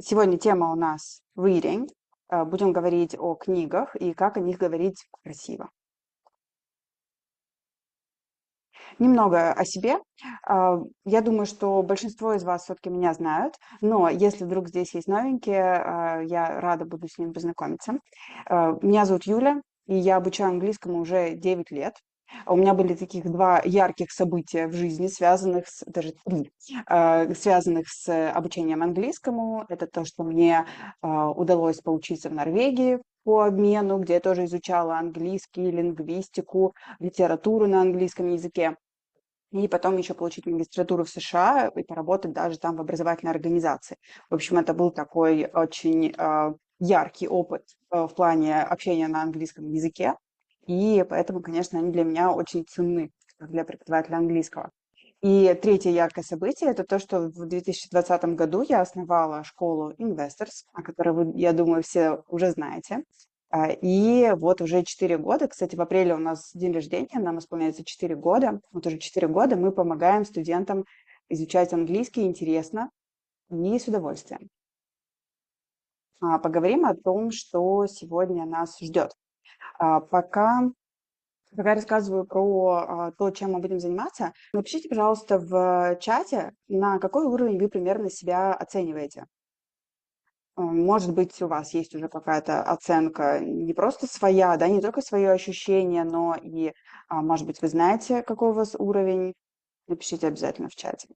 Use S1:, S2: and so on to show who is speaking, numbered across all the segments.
S1: Сегодня тема у нас reading. Будем говорить о книгах и как о них говорить красиво. Немного о себе. Я думаю, что большинство из вас все-таки меня знают, но если вдруг здесь есть новенькие, я рада буду с ними познакомиться. Меня зовут Юля, и я обучаю английскому уже 9 лет. У меня были таких два ярких события в жизни, даже три, связанных с обучением английскому. Это то, что мне удалось поучиться в Норвегии по обмену, где я тоже изучала английский, лингвистику, литературу на английском языке. И потом еще получить магистратуру в США и поработать даже там в образовательной организации. В общем, это был такой очень яркий опыт в плане общения на английском языке. И поэтому, конечно, они для меня очень ценны, как для преподавателя английского. И третье яркое событие – это то, что в 2020 году я основала школу Investors, о которой вы, я думаю, все уже знаете. И вот уже 4 года, кстати, в апреле у нас день рождения, нам исполняется 4 года. Вот уже 4 года мы помогаем студентам изучать английский интересно и с удовольствием. Поговорим о том, что сегодня нас ждет. Пока я рассказываю про то, чем мы будем заниматься, напишите, пожалуйста, в чате, на какой уровень вы примерно себя оцениваете. Может быть, у вас есть уже какая-то оценка не просто своя, да, не только свое ощущение, но и, может быть, вы знаете, какой у вас уровень. Напишите обязательно в чате.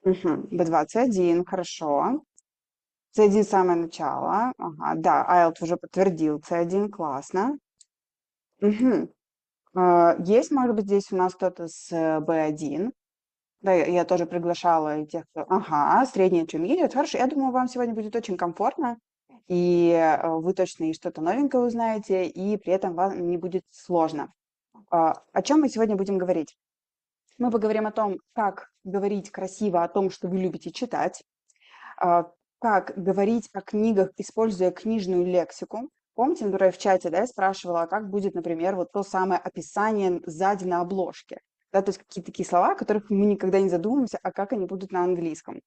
S1: Мгм. B2, C1, хорошо. C1 самое начало. Ага, да, IELTS уже подтвердил C1, классно. Мгм. Есть, может быть, здесь у нас кто-то с B1. Да, я тоже приглашала и тех, кто... Ага, средний intermediate. Хорошо, я думаю, вам сегодня будет очень комфортно, и вы точно и что-то новенькое узнаете, и при этом вам не будет сложно. О чем мы сегодня будем говорить? Мы поговорим о том, как говорить красиво о том, что вы любите читать, как говорить о книгах, используя книжную лексику. Помните, например, в чате, да, я спрашивала, а как будет, например, вот то самое описание сзади на обложке. Да, то есть какие-то такие слова, о которых мы никогда не задумываемся, а как они будут на английском.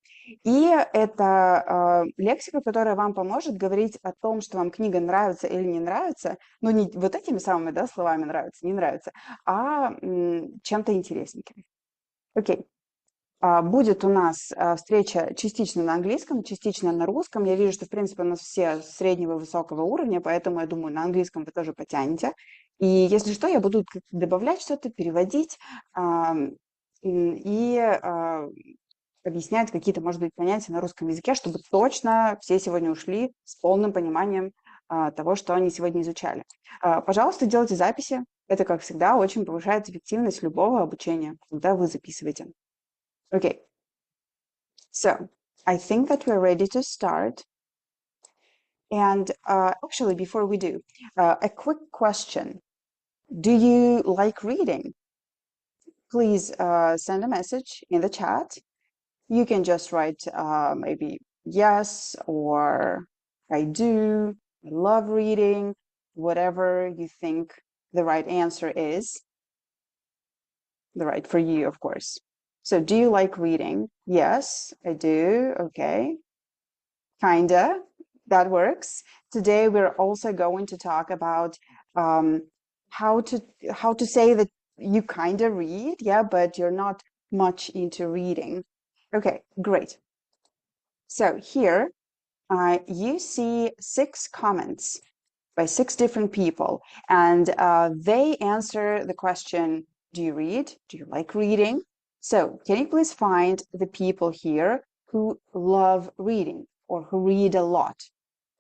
S1: И это лексика, которая вам поможет говорить о том, что вам книга нравится или не нравится, но не вот этими самыми, да, словами нравится, не нравится, а чем-то интересненьким. Окей. Будет у нас встреча частично на английском, частично на русском. Я вижу, что, в принципе, у нас все среднего и высокого уровня, поэтому, я думаю, на английском вы тоже потянете. И если что, я буду добавлять что-то, переводить и объяснять какие-то, может быть, понятия на русском языке, чтобы точно все сегодня ушли с полным пониманием того, что они сегодня изучали. Пожалуйста, делайте записи. Это, как всегда, очень повышает эффективность любого обучения, когда вы записываете. Okay, so I think that we're ready to start. And actually, before we do, a quick question. Do you like reading? Please send a message in the chat. You can just write maybe yes or I do, I love reading, whatever you think the right answer is. The right for you, of course. So do you like reading? Yes, I do. Okay. Kinda, that works. Today we're also going to talk about how to say that you kind of read, yeah, but you're not much into reading. Okay, great. So here you see 6 comments by 6 different people, and they answer the question, do you read? Do you like reading? So can you please find the people here who love reading or who read a lot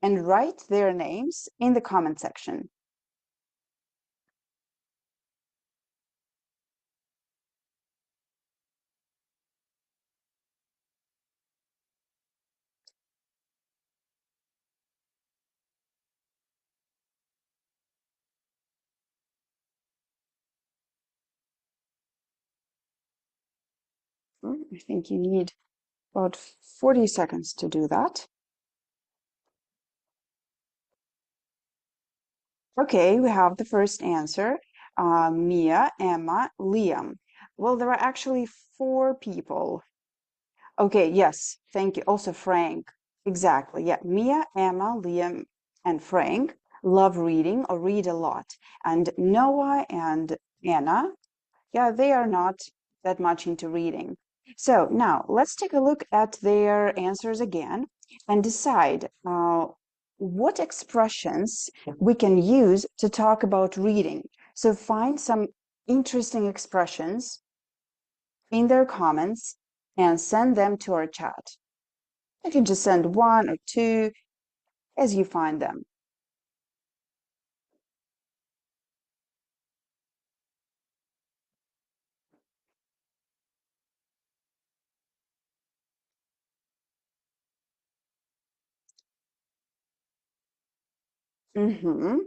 S1: and write their names in the comment section. I think you need about 40 seconds to do that. Okay, we have the first answer, Mia, Emma, Liam. Well, there are actually 4 people. Okay, yes, thank you. Also, Frank. Exactly. Yeah. Mia, Emma, Liam, and Frank love reading or read a lot. And Noah and Anna, yeah, they are not that much into reading. So now let's take a look at their answers again and decide what expressions we can use to talk about reading. So find some interesting expressions in their comments and send them to our chat. You can just send one or two as you find them. Mm-hmm.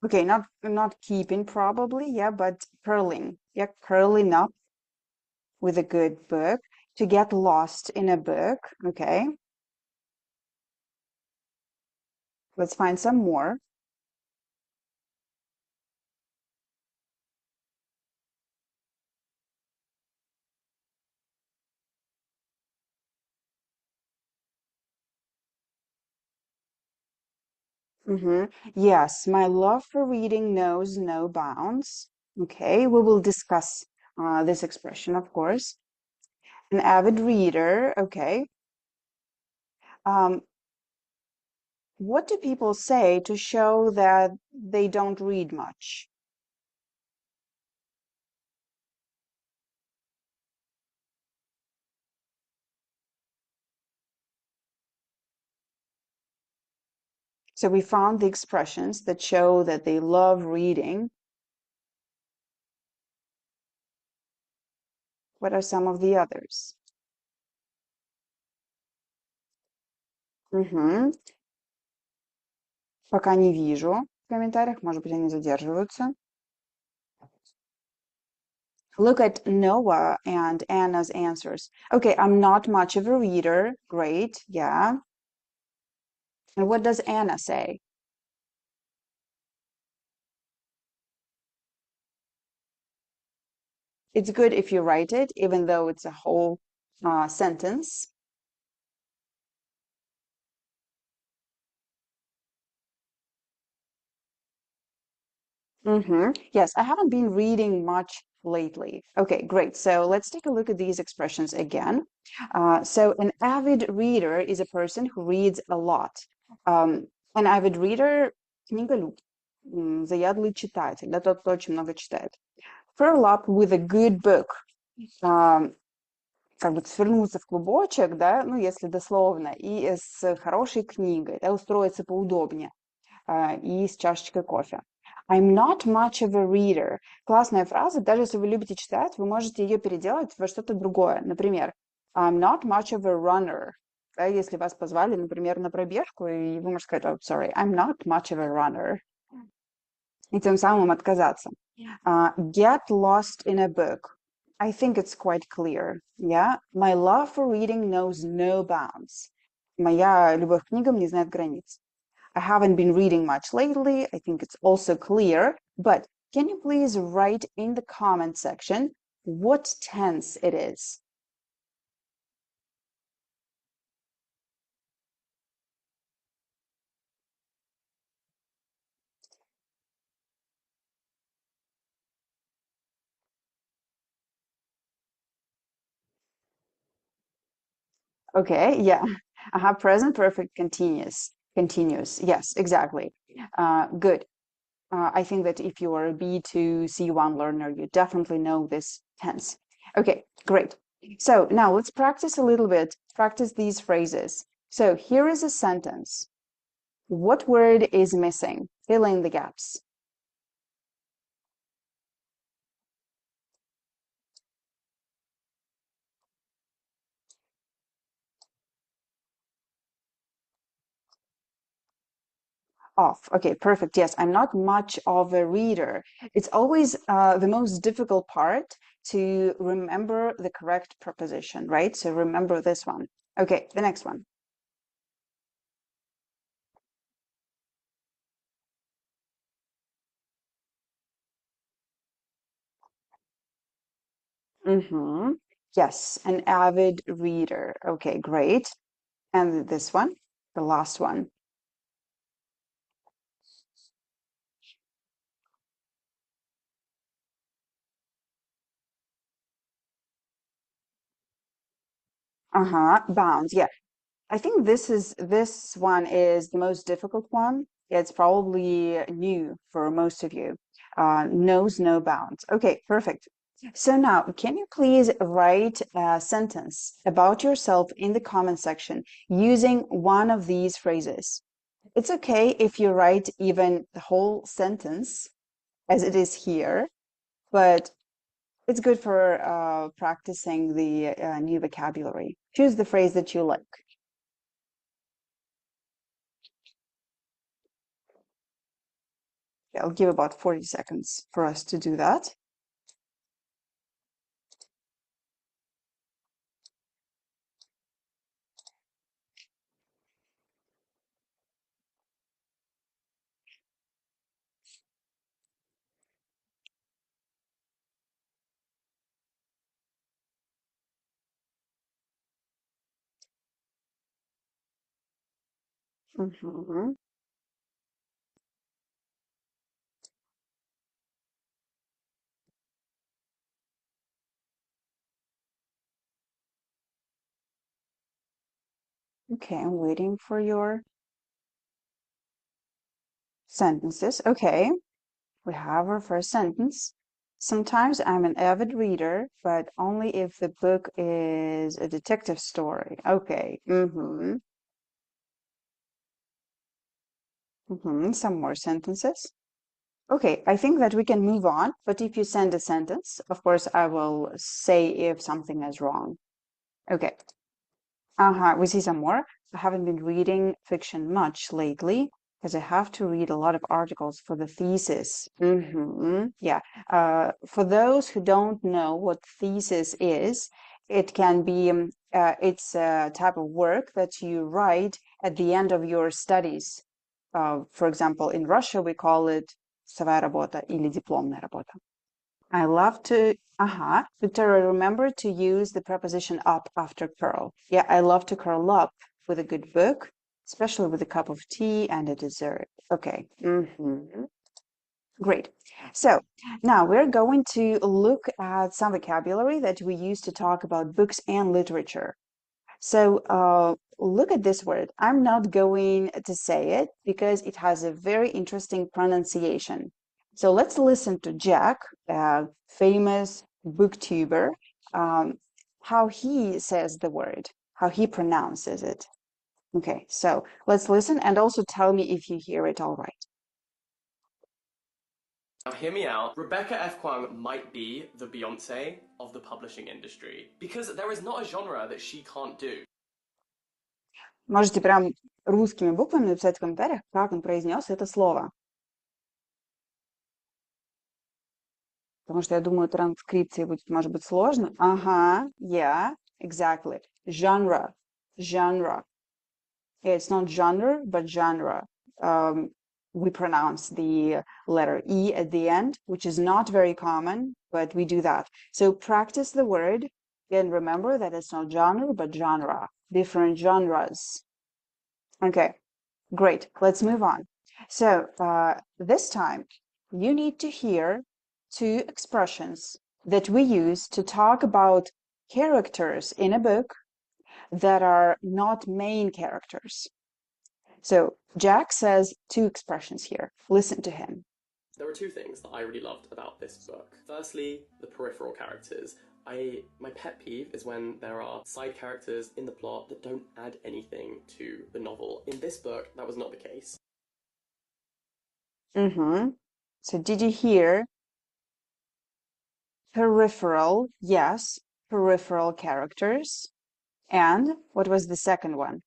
S1: Okay, not keeping probably, yeah, but curling. Yeah, curling up with a good book, to get lost in a book. Okay, let's find some more. Yes, my love for reading knows no bounds. Okay, we will discuss this expression, of course. An avid reader. Okay. Um, what do people say to show that they don't read much? So we found the expressions that show that they love reading. What are some of the others? Мгм. Пока не вижу в комментариях, может быть, они задерживаются. Look at Noah and Anna's answers. Okay, I'm not much of a reader. Great, yeah. And what does Anna say? It's good if you write it, even though it's a whole sentence. Yes, I haven't been reading much lately. Okay, great. So let's take a look at these expressions again. So an avid reader is a person who reads a lot. An avid reader — книголюб, заядлый читатель, да, тот, кто очень много читает. Curl up with a good book. Как бы свернуться в клубочек, да, ну, если дословно, и с хорошей книгой, да, устроиться поудобнее. И с чашечкой кофе. I'm not much of a reader. Классная фраза. Даже если вы любите читать, вы можете ее переделать во что-то другое. Например, I'm not much of a runner. Да, если вас позвали, например, на пробежку, и вы можете сказать, oh, sorry, I'm not much of a runner. И тем самым отказаться. Get lost in a book. I think it's quite clear. Yeah? My love for reading knows no bounds. Моя любовь к книгам не знает границ. I haven't been reading much lately. I think it's also clear, but can you please write in the comment section what tense it is? Okay, yeah. Present perfect continuous. Continuous. Yes, exactly. Good. I think that if you are a B2, C1 learner, you definitely know this tense. Okay, great. So now let's practice a little bit, practice these phrases. So here is a sentence. What word is missing? Fill in the gaps. Off. Okay, perfect. Yes, I'm not much of a reader. It's always the most difficult part to remember the correct preposition, right? So remember this one. Okay, the next one. Yes, an avid reader. Okay, great. And this one, the last one. Bounds. Yeah. I think this one is the most difficult one. It's probably new for most of you. Knows no bounds. Okay, perfect. So now, can you please write a sentence about yourself in the comment section using one of these phrases? It's okay if you write even the whole sentence as it is here, but it's good for practicing the new vocabulary. Choose the phrase that you like. I'll give about 40 seconds for us to do that. Mhm. Okay, I'm waiting for your sentences. Okay, we have our first sentence. Sometimes I'm an avid reader, but only if the book is a detective story. Okay. Some more sentences. Okay, I think that we can move on, but if you send a sentence, of course, I will say if something is wrong. Okay. We see some more. I haven't been reading fiction much lately because I have to read a lot of articles for the thesis. Yeah. For those who don't know what thesis is, it can be, it's a type of work that you write at the end of your studies. For example, in Russia, we call it своя работа или дипломная работа. I love to, Victoria, remember to use the preposition up after curl. Yeah, I love to curl up with a good book, especially with a cup of tea and a dessert. Okay. Great. So now we're going to look at some vocabulary that we use to talk about books and literature. So look at this word. I'm not going to say it because it has a very interesting pronunciation. So let's listen to Jack, a famous booktuber, how he says the word, how he pronounces it. Okay, so let's listen and also tell me if you hear it all right.
S2: Now, hear me out. Rebecca F. Kuang might be the Beyonce of the publishing industry because there is not a genre that she can't do.
S1: Можете прям русскими буквами написать в комментариях, как он произнес это слово. Потому что я думаю, транскрипции будет, может быть, сложно. Yeah, exactly. Genre. It's not genre, but genre. We pronounce the letter E at the end, which is not very common, but we do that. So practice the word and remember that it's not genre, but genre. Different genres. Okay, great. Let's move on. So this time you need to hear two expressions that we use to talk about characters in a book that are not main characters. So Jack says two expressions here. Listen to him.
S2: There were two things that I really loved about this book. Firstly, the peripheral characters. My pet peeve is when there are side characters in the plot that don't add anything to the novel. In this book, that was not the case.
S1: So did you hear peripheral? Yes, peripheral characters. And what was the second one?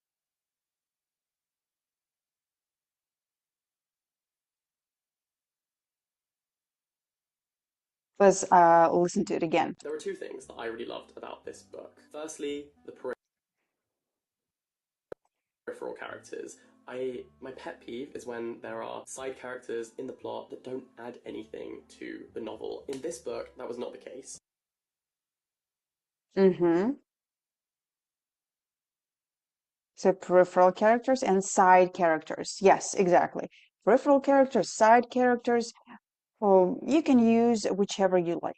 S1: Let's listen to it again.
S2: There were two things that I really loved about this book. Firstly, the peripheral characters. My pet peeve is when there are side characters in the plot that don't add anything to the novel. In this book, that was not the case.
S1: Mm-hmm. So peripheral characters and side characters. Yes, exactly. Peripheral characters, side characters. Well, you can use whichever you like.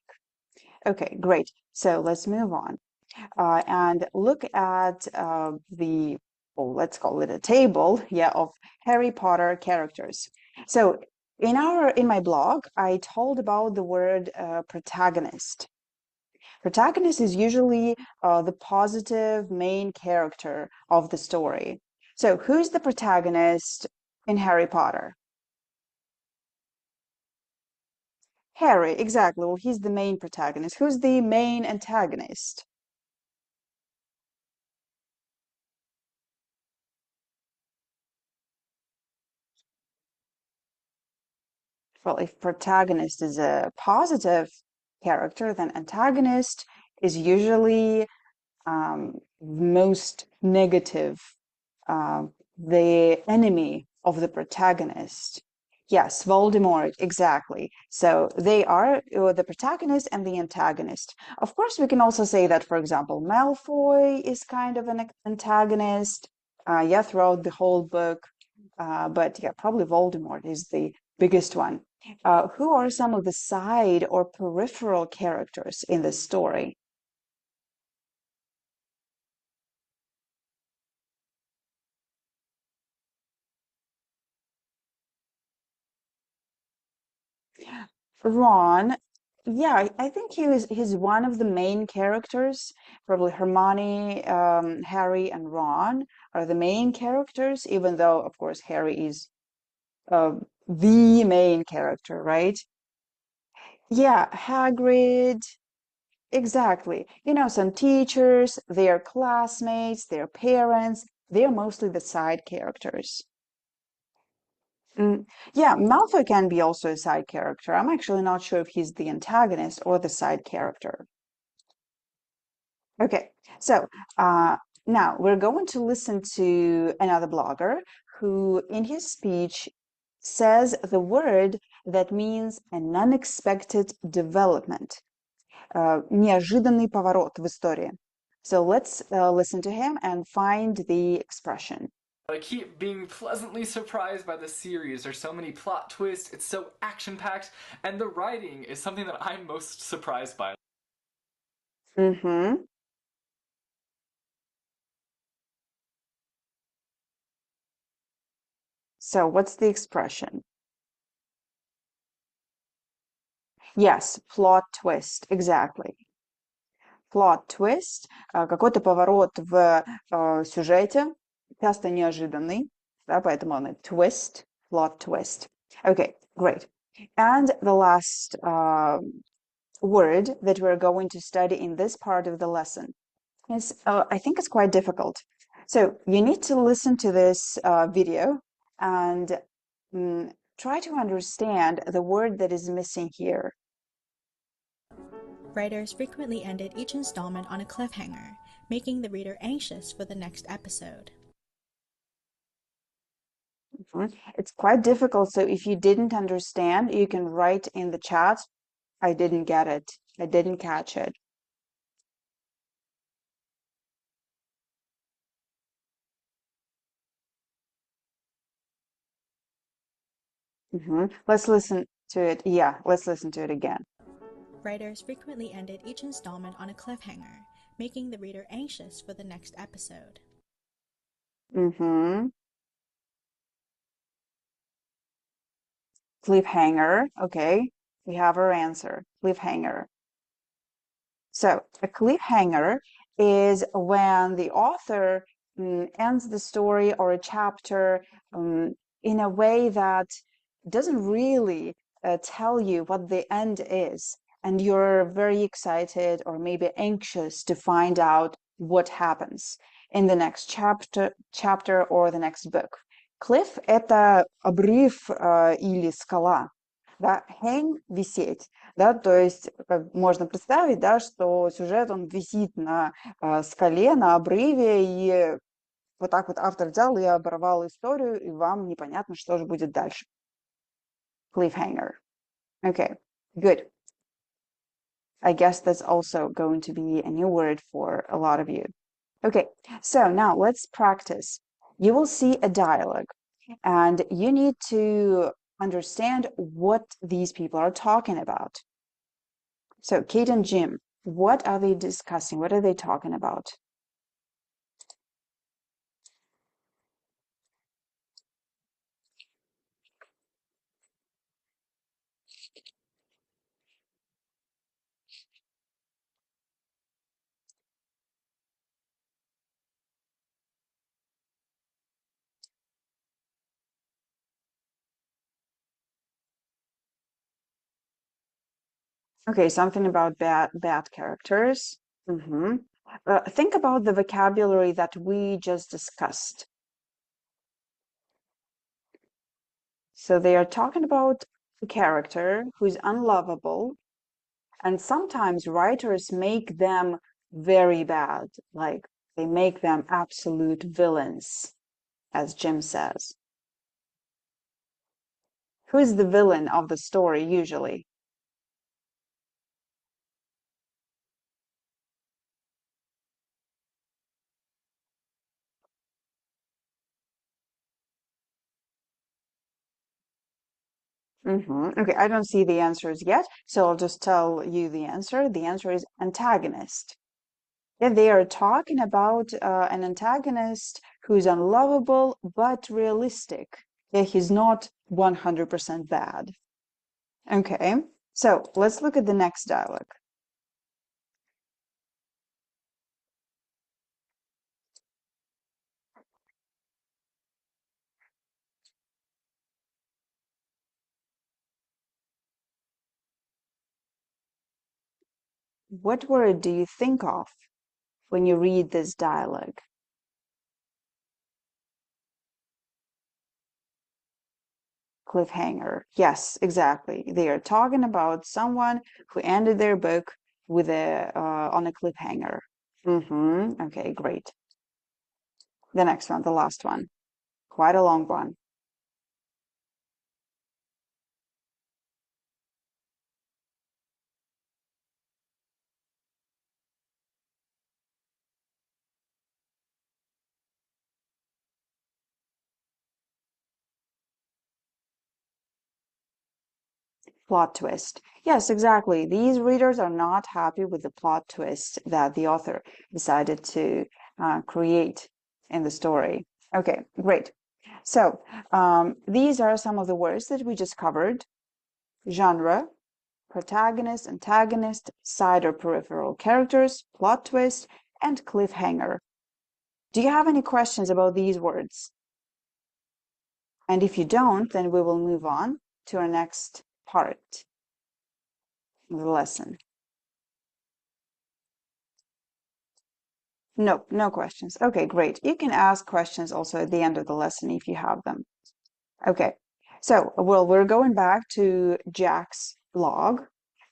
S1: Okay, great. So let's move on and look at well, let's call it a table, yeah, of Harry Potter characters. So in my blog, I told about the word protagonist. Protagonist is usually the positive main character of the story. So who's the protagonist in Harry Potter? Harry, exactly. Well, he's the main protagonist. Who's the main antagonist? Well, if protagonist is a positive character, then antagonist is usually most negative, the enemy of the protagonist. Yes, Voldemort, exactly. So they are the protagonist and the antagonist. Of course, we can also say that, for example, Malfoy is kind of an antagonist, yeah, throughout the whole book. But yeah, probably Voldemort is the biggest one. Who are some of the side or peripheral characters in this story? Ron, yeah, I think he's one of the main characters. Probably Hermione, Harry, and Ron are the main characters, even though, of course, Harry is uh, the main character, right? Yeah, Hagrid, exactly. You know, some teachers, their classmates, their parents, they're mostly the side characters. Yeah, Malfoy can be also a side character. I'm actually not sure if he's the antagonist or the side character. Okay, so uh, now we're going to listen to another blogger who, in his speech, says the word that means an unexpected development, неожиданный поворот в истории. So let's listen to him and find the expression.
S3: I keep being pleasantly surprised by the series. There's so many plot twists, it's so action-packed, and the writing is something that I'm most surprised by.
S1: Mm-hmm. So what's the expression? Yes, plot twist, exactly. Plot twist, какой-то поворот в сюжете, часто неожиданный, да, поэтому он и twist, plot twist. Okay, great. And the last word that we're going to study in this part of the lesson is, I think it's quite difficult. So you need to listen to this video and try to understand the word that is missing here.
S4: Writers frequently ended each installment on a cliffhanger, making the reader anxious for the next episode.
S1: It's quite difficult, so if you didn't understand, you can write in the chat, I didn't get it, I didn't catch it. Let's listen to it. Yeah, let's listen to it again.
S4: Writers frequently ended each installment on a cliffhanger, making the reader anxious for the next episode.
S1: Cliffhanger. Okay, we have our answer. Cliffhanger. So a cliffhanger is when the author ends the story or a chapter in a way that doesn't really tell you what the end is, and you're very excited or maybe anxious to find out what happens in the next chapter or the next book. Cliff — это обрыв или скала. Да, hang — висеть, да, то есть можно представить, да, что сюжет, он висит на скале, на обрыве, и вот так вот автор взял и оборвал историю, и вам непонятно, что же будет дальше. Cliffhanger. Okay, good. I guess that's also going to be a new word for a lot of you. Okay, so now let's practice. You will see a dialogue, and you need to understand what these people are talking about. So Kate and Jim, what are they discussing? What are they talking about? Okay, something about bad characters. Think about the vocabulary that we just discussed. So they are talking about a character who's unlovable, and sometimes writers make them very bad, like they make them absolute villains, as Jim says. Who is the villain of the story usually? Okay, I don't see the answers yet, so I'll just tell you the answer. The answer is antagonist. Yeah, they are talking about an antagonist who's unlovable but realistic. Yeah, he's not 100% bad. Okay, so let's look at the next dialogue. What word do you think of when you read this dialogue? Cliffhanger. Yes, exactly. They are talking about someone who ended their book with a on a cliffhanger. Okay, great. The next one, the last one. Quite a long one. Plot twist. Yes, exactly. These readers are not happy with the plot twist that the author decided to create in the story. Okay, great. So these are some of the words that we just covered. Genre, protagonist, antagonist, side or peripheral characters, plot twist, and cliffhanger. Do you have any questions about these words? And if you don't, then we will move on to our next part of the lesson. No, no questions. Okay, great. You can ask questions also at the end of the lesson if you have them. Okay, so well, we're going back to Jack's blog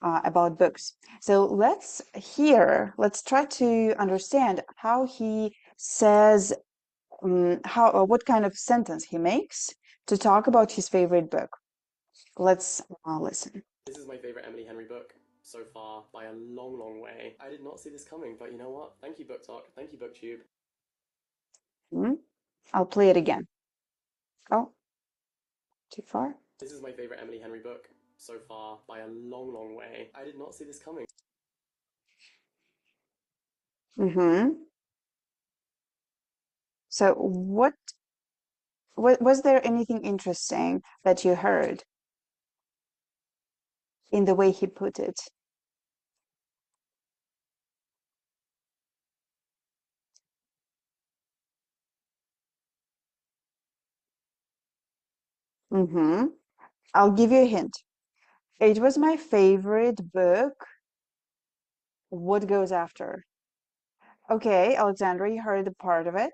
S1: about books. So let's try to understand how he says, what kind of sentence he makes to talk about his favorite book. Let's listen.
S2: This is my favorite Emily Henry book so far by a long, long way. I did not see this coming, but you know what? Thank you, Book Talk. Thank you, BookTube.
S1: I'll play it again. Oh, too far?
S2: This is my favorite Emily Henry book so far by a long, long way. I did not see this coming.
S1: So what was there anything interesting that you heard in the way he put it? I'll give you a hint. It was my favorite book. What goes after? Okay, Alexandra, you heard a part of it.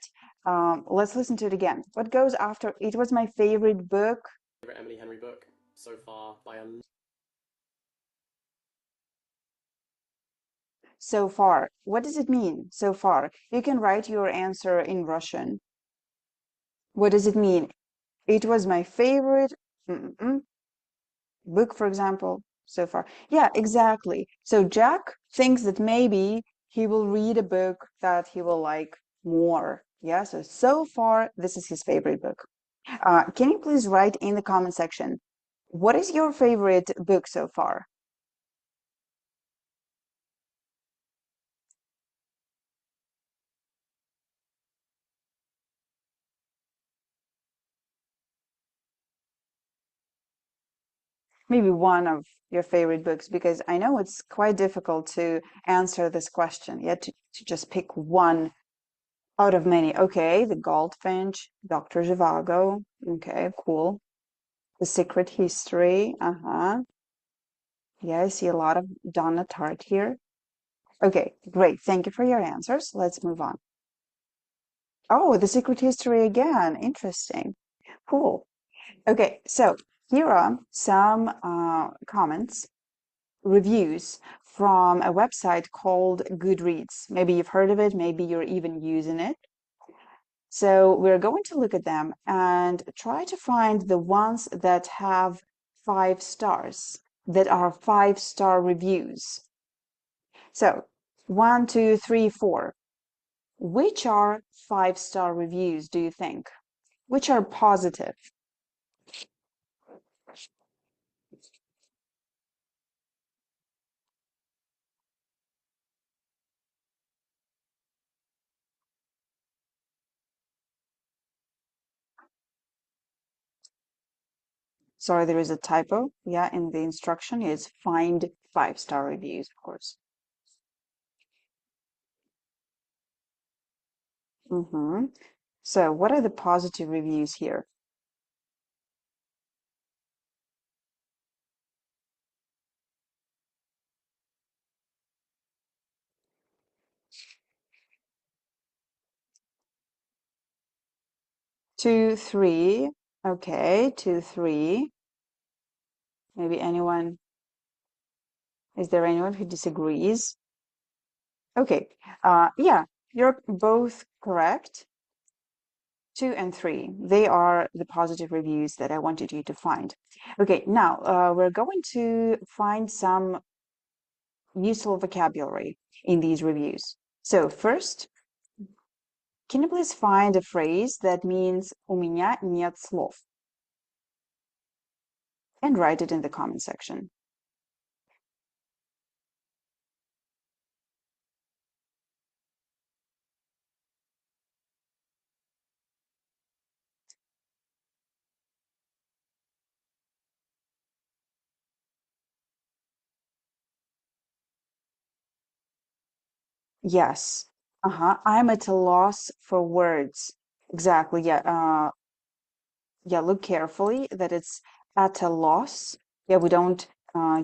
S1: Let's listen to it again. What goes after? It was my favorite book.
S2: Favorite Emily Henry book so far by a
S1: So far. What does it mean, so far? You can write your answer in Russian. What does it mean? It was my favorite book, for example. so far. Yeah, exactly. So Jack thinks that maybe he will read a book that he will like more. Yeah, so far, this is his favorite book. Can you please write in the comment section, what is your favorite book so far? Maybe one of your favorite books, because I know it's quite difficult to answer this question. You have to just pick one out of many. Okay, The Goldfinch, Dr. Zhivago. Okay, cool. The Secret History. Uh-huh. Yeah, I see a lot of Donna Tartt here. Okay, great. Thank you for your answers. Let's move on. Oh, The Secret History again. Interesting. Cool. Okay, so here are some comments, reviews from a website called Goodreads. Maybe you've heard of it, maybe you're even using it. So we're going to look at them and try to find the ones that have 5 stars, that are 5-star reviews. So 1, 2, 3, 4. Which are 5-star reviews, do you think? Which are positive? Sorry, there is a typo. Yeah, in the instruction is find 5-star reviews, of course. So what are the positive reviews here? Two, three. Okay, 2, 3. Maybe anyone, is there anyone who disagrees? Okay, yeah, you're both correct. 2 and 3, they are the positive reviews that I wanted you to find. Okay, now we're going to find some useful vocabulary in these reviews. So first, can you please find a phrase that means «У меня нет слов» and write it in the comment section. Yes. I'm at a loss for words. Exactly. Yeah. Yeah. Look carefully that it's at a loss. Yeah. We don't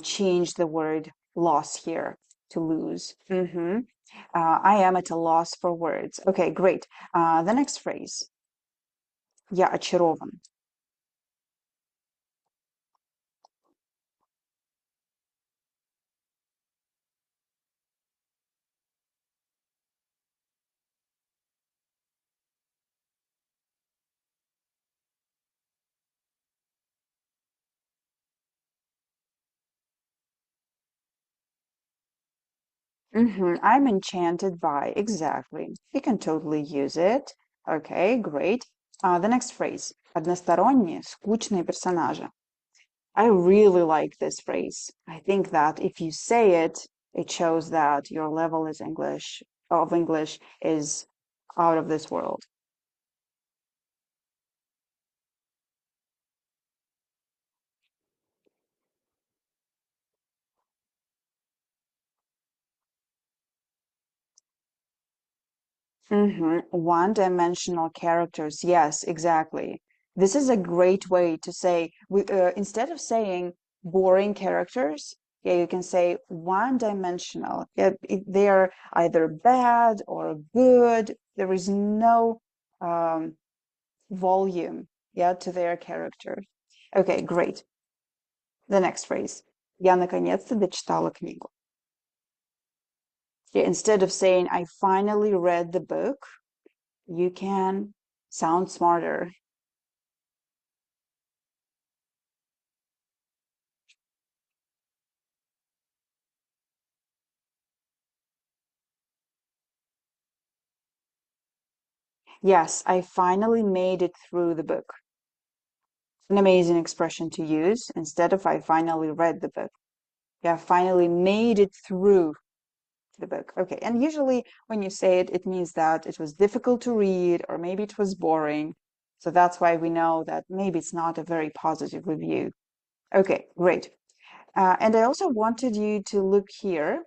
S1: change the word loss here to lose. I am at a loss for words. Okay, great. The next phrase. Я очарован. I'm enchanted by. Exactly. You can totally use it. Okay, great. The next phrase. Односторонние, скучные персонажи. I really like this phrase. I think that if you say it, it shows that your level is English is out of this world. One-dimensional characters. Yes, exactly. This is a great way to say, instead of saying boring characters, yeah, you can say one-dimensional. Yeah, they are either bad or good. There is no volume, yeah, to their character. Okay, great. The next phrase. Я наконец-то дочитала книгу. Yeah, instead of saying I finally read the book, you can sound smarter. Yes, I finally made it through the book. An amazing expression to use instead of I finally read the book. Yeah, finally made it through the book. Okay, and usually when you say it, it means that it was difficult to read or maybe it was boring. So that's why we know that maybe it's not a very positive review. Okay, great. And I also wanted you to look here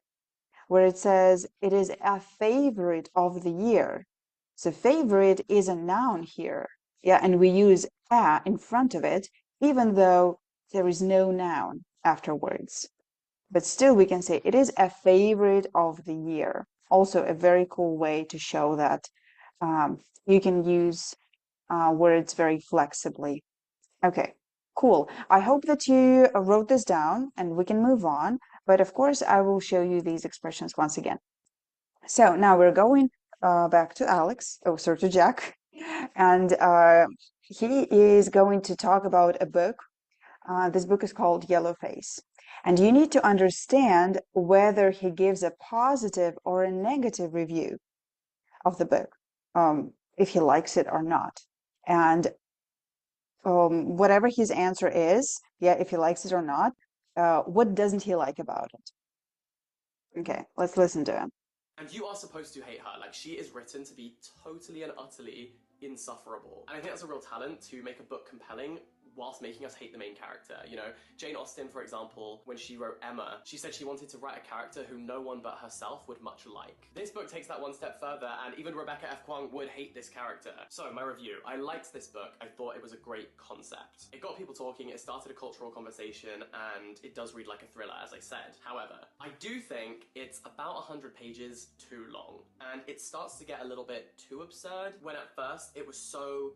S1: where it says it is a favorite of the year. So favorite is a noun here. Yeah, and we use a in front of it, even though there is no noun afterwards. But still we can say it is a favorite of the year. Also a very cool way to show that you can use words very flexibly. Okay, cool. I hope that you wrote this down and we can move on. But of course, I will show you these expressions once again. So now we're going back to Alex, oh, sorry, to Jack. And he is going to talk about a book. This book is called Yellow Face. And you need to understand whether he gives a positive or a negative review of the book, if he likes it or not. And whatever his answer is, yeah, if he likes it or not, what doesn't he like about it? Okay, let's listen to him.
S2: And you are supposed to hate her. Like, she is written to be totally and utterly insufferable. And I think that's a real talent, to make a book compelling whilst making us hate the main character. You know, Jane Austen, for example, when she wrote Emma, she said she wanted to write a character who no one but herself would much like. This book takes that one step further, and even Rebecca F. Kuang would hate this character. So, my review. I liked this book. I thought it was a great concept. It got people talking, it started a cultural conversation, and it does read like a thriller, as I said. However, I do think it's about 100 pages too long, and it starts to get a little bit too absurd when at first it was so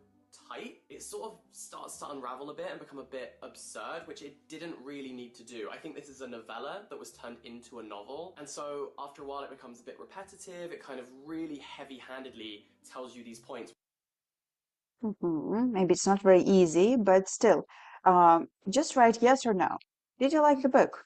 S2: tight. It sort of starts to unravel a bit and become a bit absurd, which it didn't really need to do. I think this is a novella that was turned into a novel, and so after a while it becomes a bit repetitive. It kind of really heavy-handedly tells you these points.
S1: Maybe it's not very easy, but still, just write yes or no. Did you like the book?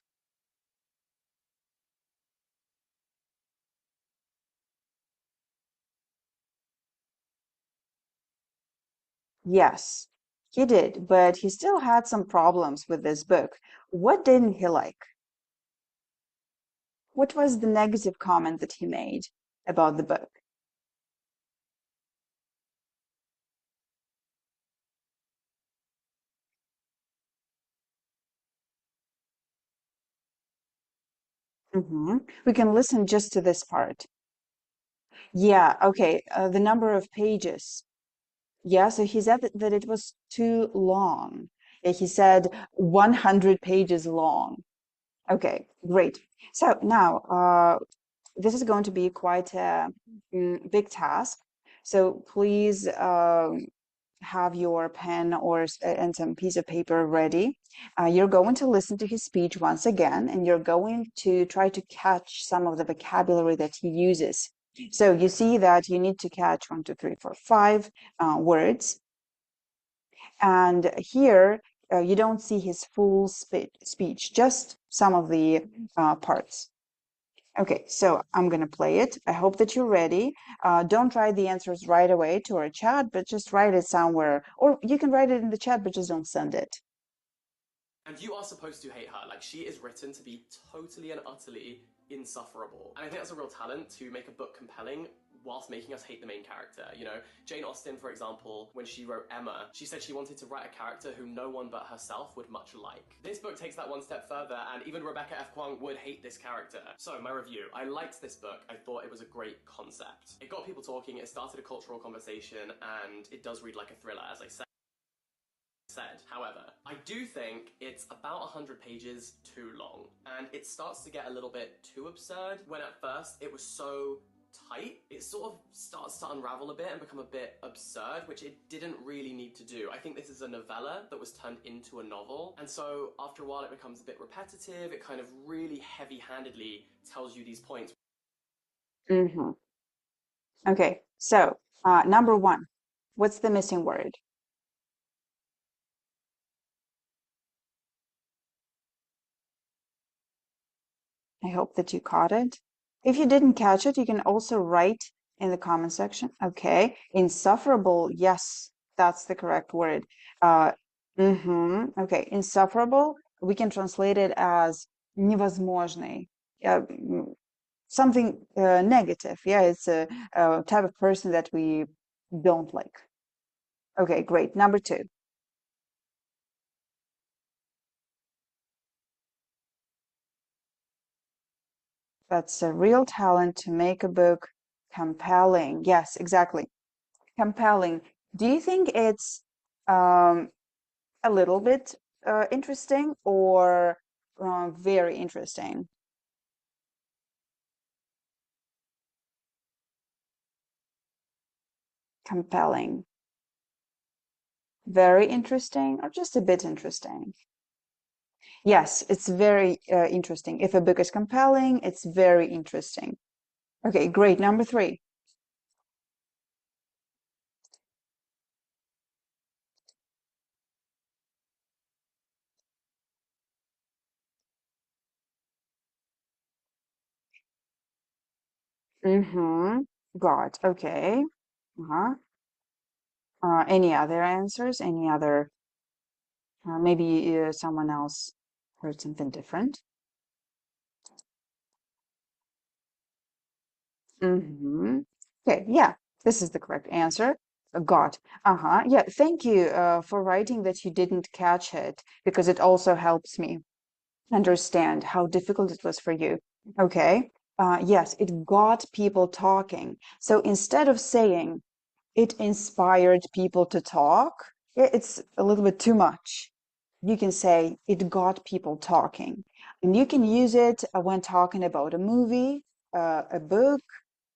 S1: Yes, he did, but he still had some problems with this book. What didn't he like? What was the negative comment that he made about the book? We can listen just to this part. Yeah, okay, the number of pages. Yeah, so he said that it was too long. Yeah, he said 100 pages long. Okay, great. So now, this is going to be quite a big task. So please have your pen or and some piece of paper ready. You're going to listen to his speech once again, and you're going to try to catch some of the vocabulary that he uses. So you see that you need to catch 1, 2, 3, 4, 5 words. And here you don't see his full speech, just some of the parts. Okay, so I'm going to play it. I hope that you're ready. Don't write the answers right away to our chat, but just write it somewhere. Or you can write it in the chat, but just don't send it.
S2: And you are supposed to hate her. Like, she is written to be totally and utterly insufferable. And I think that's a real talent, to make a book compelling whilst making us hate the main character. You know, Jane Austen, for example, when she wrote Emma, she said she wanted to write a character who no one but herself would much like. This book takes that one step further, and even Rebecca F. Kuang would hate this character. So, my review. I liked this book. I thought it was a great concept. It got people talking, it started a cultural conversation, and it does read like a thriller, as I said. However, I do think it's about 100 pages too long, and it starts to get a little bit too absurd when at first it was so tight. It sort of starts to unravel a bit and become a bit absurd, which it didn't really need to do. I think this is a novella that was turned into a novel, and so after a while it becomes a bit repetitive. It kind of really heavy-handedly tells you these points.
S1: Okay, so number 1, what's the missing word? I hope that you caught it. If you didn't catch it, you can also write in the comment section. Okay. Insufferable. Yes, that's the correct word. Okay. Insufferable. We can translate it as невозможный. Something negative. Yeah, it's a type of person that we don't like. Okay, great. Number 2. That's a real talent to make a book compelling. Yes, exactly. Compelling. Do you think it's a little bit interesting or very interesting? Compelling. Very interesting or just a bit interesting? Yes, it's very interesting. If a book is compelling, it's very interesting. Okay, great. Number 3. Got. Okay. Uh-huh. Any other answers? Any other? Maybe someone else heard something different. Okay, yeah, this is the correct answer. Got. Yeah, thank you for writing that you didn't catch it, because it also helps me understand how difficult it was for you. Okay. Yes, it got people talking. So instead of saying it inspired people to talk, it's a little bit too much. You can say it got people talking. And you can use it when talking about a movie, a book,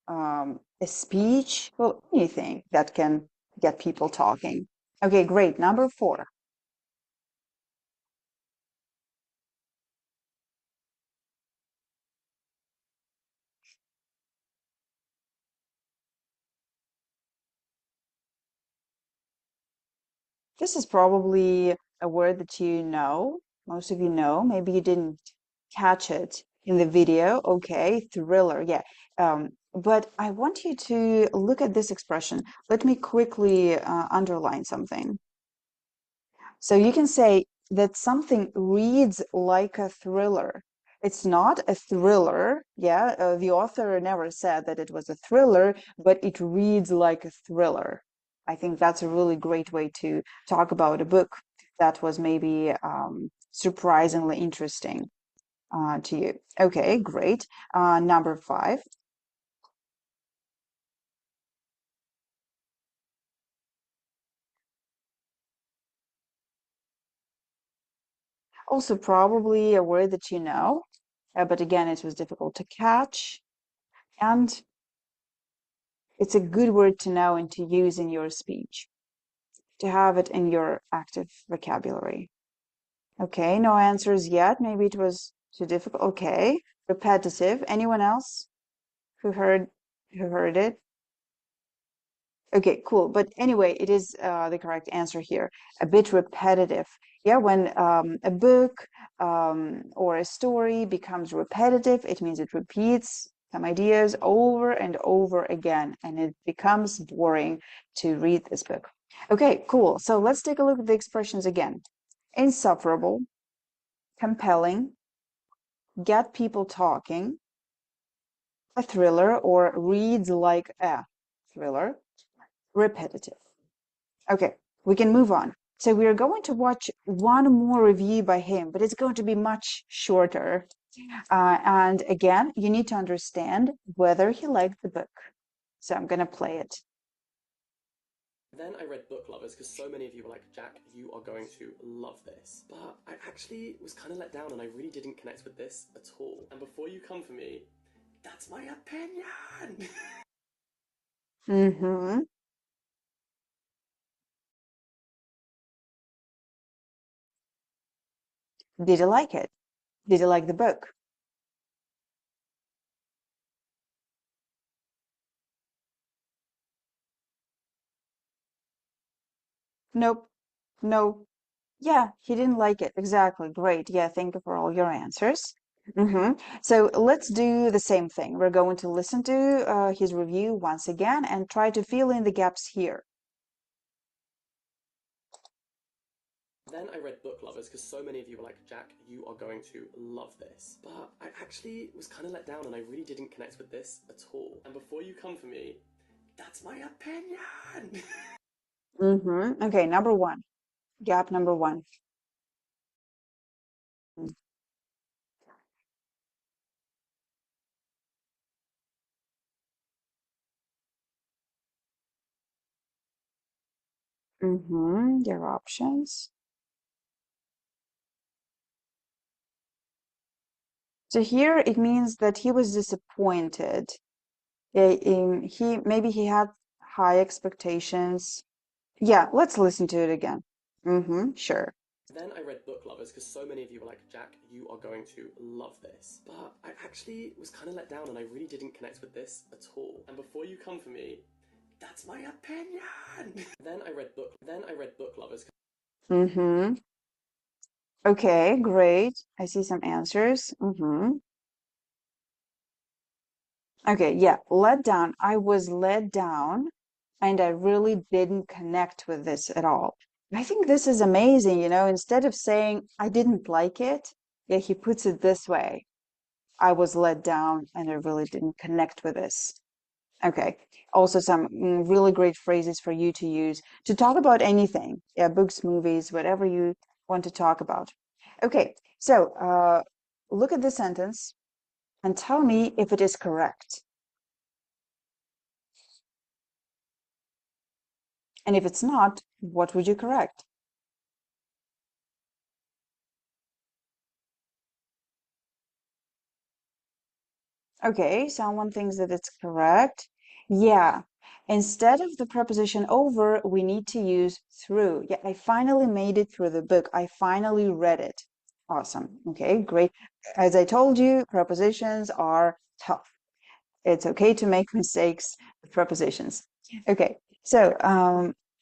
S1: a speech, well, anything that can get people talking. Okay, great. Number 4. This is probably a word that you know, most of you know. Maybe you didn't catch it in the video. Okay, thriller. Yeah. But I want you to look at this expression. Let me quickly underline something. So you can say that something reads like a thriller. It's not a thriller. Yeah, the author never said that it was a thriller, but it reads like a thriller. I think that's a really great way to talk about a book that was maybe surprisingly interesting to you. Okay, great. Number 5. Also, probably a word that you know, but again, it was difficult to catch. And it's a good word to know and to use in your speech, to have it in your active vocabulary. Okay, no answers yet. Maybe it was too difficult. Okay, repetitive. Anyone else who heard it? Okay, cool. But anyway, it is the correct answer here. A bit repetitive. Yeah, when a book or a story becomes repetitive, it means it repeats some ideas over and over again, and it becomes boring to read this book. Okay, cool. So let's take a look at the expressions again. Insufferable, compelling, get people talking, a thriller, or reads like a thriller, repetitive. Okay, we can move on. So we are going to watch one more review by him, but it's going to be much shorter. And again, you need to understand whether he liked the book. So I'm going to play it.
S2: Then I read Book Lovers because so many of you were like, Jack, you are going to love this. But I actually was kind of let down and I really didn't connect with this at all. And before you come for me, that's my opinion!
S1: Mm-hmm. Did you like it? Did you like the book? Nope. No. Yeah, he didn't like it. Exactly. Great. Yeah, thank you for all your answers. So let's do the same thing. We're going to listen to his review once again and try to fill in the gaps here.
S2: Then I read Book Lovers because so many of you were like, Jack, you are going to love this. But I actually was kind of let down and I really didn't connect with this at all. And before you come for me, that's my opinion.
S1: Okay, number one. Gap number one. Your options. So here it means that he was disappointed. Maybe he had high expectations. Yeah, let's listen to it again. Sure.
S2: Then I read Book Lovers because so many of you were like, Jack, you are going to love this. But I actually was kind of let down and I really didn't connect with this at all. And before you come for me, that's my opinion. Then I read Book Lovers.
S1: Okay, great. I see some answers. Okay, yeah, let down. I was let down and I really didn't connect with this at all. I think this is amazing, instead of saying I didn't like it, yeah, he puts it this way. I was let down and I really didn't connect with this. Okay. Also some really great phrases for you to use to talk about anything. Yeah, books, movies, whatever you want to talk about. Okay, so look at this sentence and tell me if it is correct. And if it's not, what would you correct? Okay, someone thinks that it's correct. Yeah, instead of the preposition over, we need to use through. Yeah, I finally made it through the book. I finally read it. Awesome. Okay, great. As I told you, prepositions are tough. It's okay to make mistakes with prepositions. Okay, so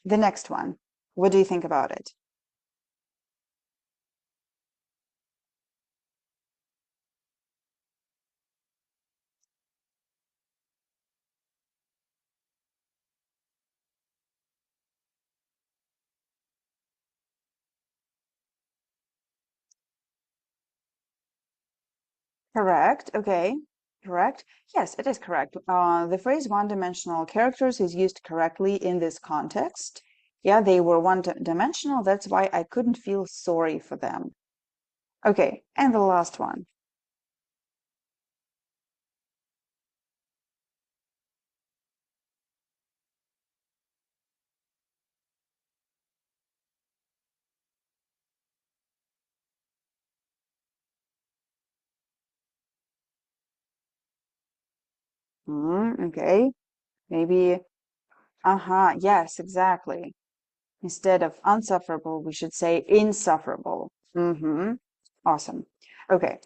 S1: the next one. What do you think about it? Correct. Okay. Correct. Yes, it is correct. The phrase one-dimensional characters is used correctly in this context. Yeah, they were one-dimensional. That's why I couldn't feel sorry for them. Okay, and the last one. Okay, maybe, yes, exactly. Instead of unsufferable, we should say insufferable. Awesome. Okay,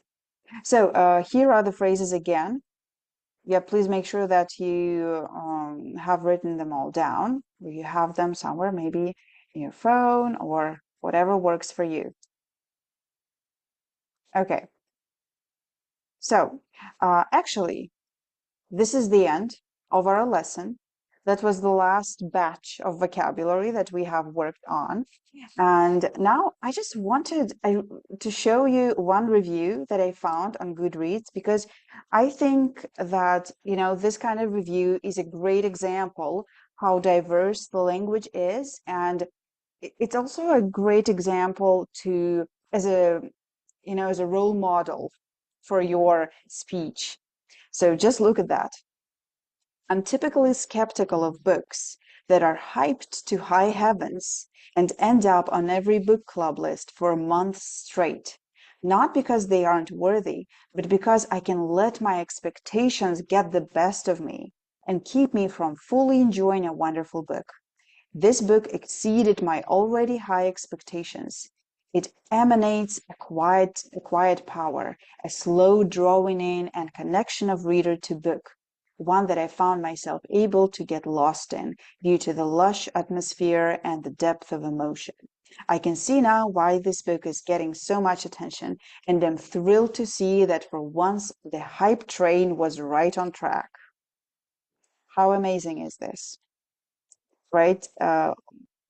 S1: so here are the phrases again. Yeah, please make sure that you have written them all down, or you have them somewhere, maybe in your phone or whatever works for you. Okay, so actually, this is the end of our lesson. That was the last batch of vocabulary that we have worked on. And now I just wanted to show you one review that I found on Goodreads, because I think that, this kind of review is a great example how diverse the language is. And it's also a great example as a role model for your speech. So just look at that. I'm typically skeptical of books that are hyped to high heavens and end up on every book club list for months straight. Not because they aren't worthy, but because I can let my expectations get the best of me and keep me from fully enjoying a wonderful book. This book exceeded my already high expectations. It emanates a quiet power, a slow drawing in and connection of reader to book, one that I found myself able to get lost in due to the lush atmosphere and the depth of emotion. I can see now why this book is getting so much attention, and I'm thrilled to see that for once the hype train was right on track. How amazing is this, right?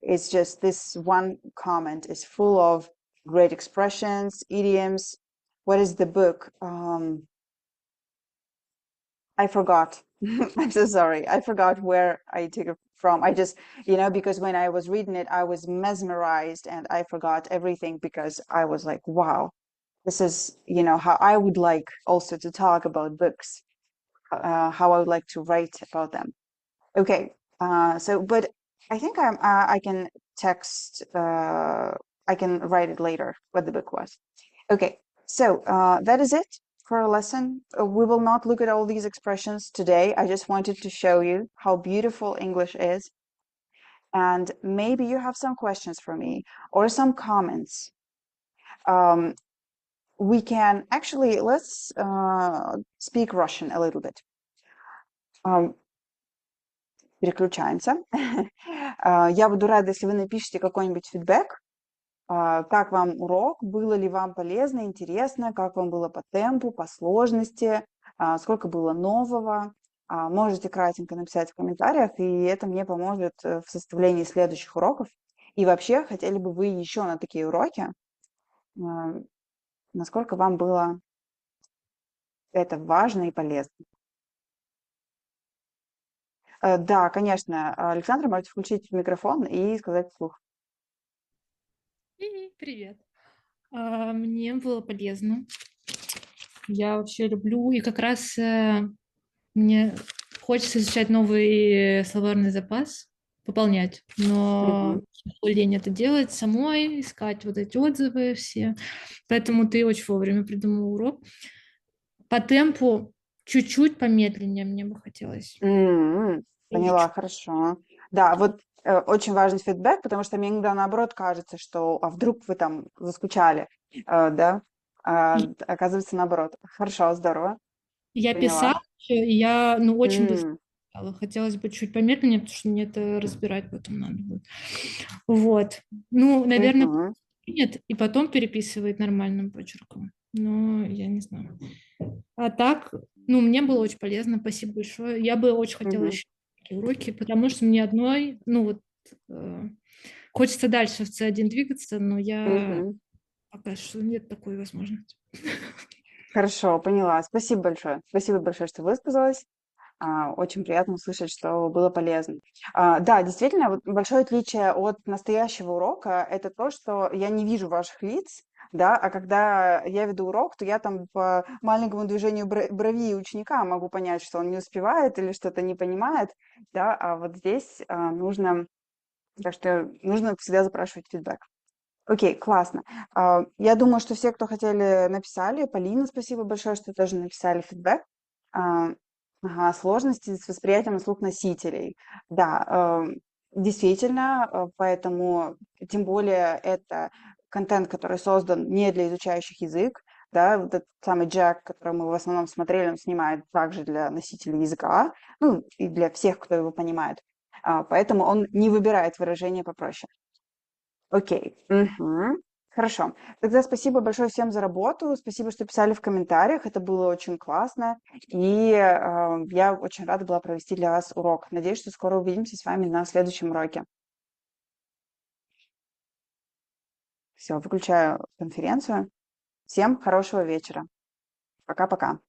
S1: It's just this one comment is full of great expressions, idioms. What is the book? I forgot. I'm so sorry. I forgot where I took it from. I just, because when I was reading it, I was mesmerized and I forgot everything because I was like, wow, this is, how I would like also to talk about books, how I would like to write about them. Okay. But I think I can I can write it later what the book was. Okay. So that is it for a lesson. We will not look at all these expressions today. I just wanted to show you how beautiful English is. And maybe you have some questions for me or some comments. We can actually, let's speak Russian a little bit. Переключаемся. Я буду рада, если вы напишите какой-нибудь фидбэк. Как вам урок? Было ли вам полезно, интересно? Как вам было по темпу, по сложности? Сколько было нового? Можете кратенько написать в комментариях, и это мне поможет в составлении следующих уроков. И вообще, хотели бы вы еще на такие уроки? Насколько вам было это важно и полезно? Да, конечно. Александра, можете включить микрофон и сказать вслух.
S5: Привет. Мне было полезно. Я вообще люблю, и как раз мне хочется изучать новый словарный запас, пополнять, но лень это делать самой, искать вот эти отзывы все. Поэтому ты очень вовремя придумал урок. По темпу чуть-чуть помедленнее мне бы хотелось.
S1: Поняла, хорошо. Да, вот очень важный фидбэк, потому что мне иногда наоборот кажется, что а вдруг вы там заскучали, да? Оказывается, наоборот. Хорошо, здорово.
S5: Я
S1: Поняла.
S5: писала, и я очень быстро писала. Хотелось бы чуть помедленнее, потому что мне это разбирать потом надо будет. Вот. Наверное, нет, и потом переписывает нормальным почерком. Но я не знаю. А так, мне было очень полезно. Спасибо большое. Я бы очень хотела еще такие уроки, потому что мне одной, хочется дальше в C1 двигаться, но я пока что нет такой возможности.
S1: Хорошо, поняла. Спасибо большое. Спасибо большое, что высказалась. Очень приятно услышать, что было полезно. Да, действительно, вот большое отличие от настоящего урока – это то, что я не вижу ваших лиц, да, а когда я веду урок, то я там по маленькому движению брови ученика могу понять, что он не успевает или что-то не понимает, да, а вот здесь нужно всегда запрашивать фидбэк. Окей, классно. Я думаю, что все, кто хотели, написали. Полина, спасибо большое, что тоже написали фидбэк. Сложности с восприятием на слух носителей. Да, действительно, поэтому, тем более, это контент, который создан не для изучающих язык, да, вот этот самый Джек, который мы в основном смотрели, он снимает также для носителей языка, и для всех, кто его понимает. Поэтому он не выбирает выражения попроще. Окей. Хорошо. Тогда спасибо большое всем за работу. Спасибо, что писали в комментариях. Это было очень классно. И я очень рада была провести для вас урок. Надеюсь, что скоро увидимся с вами на следующем уроке. Все, выключаю конференцию. Всем хорошего вечера. Пока-пока.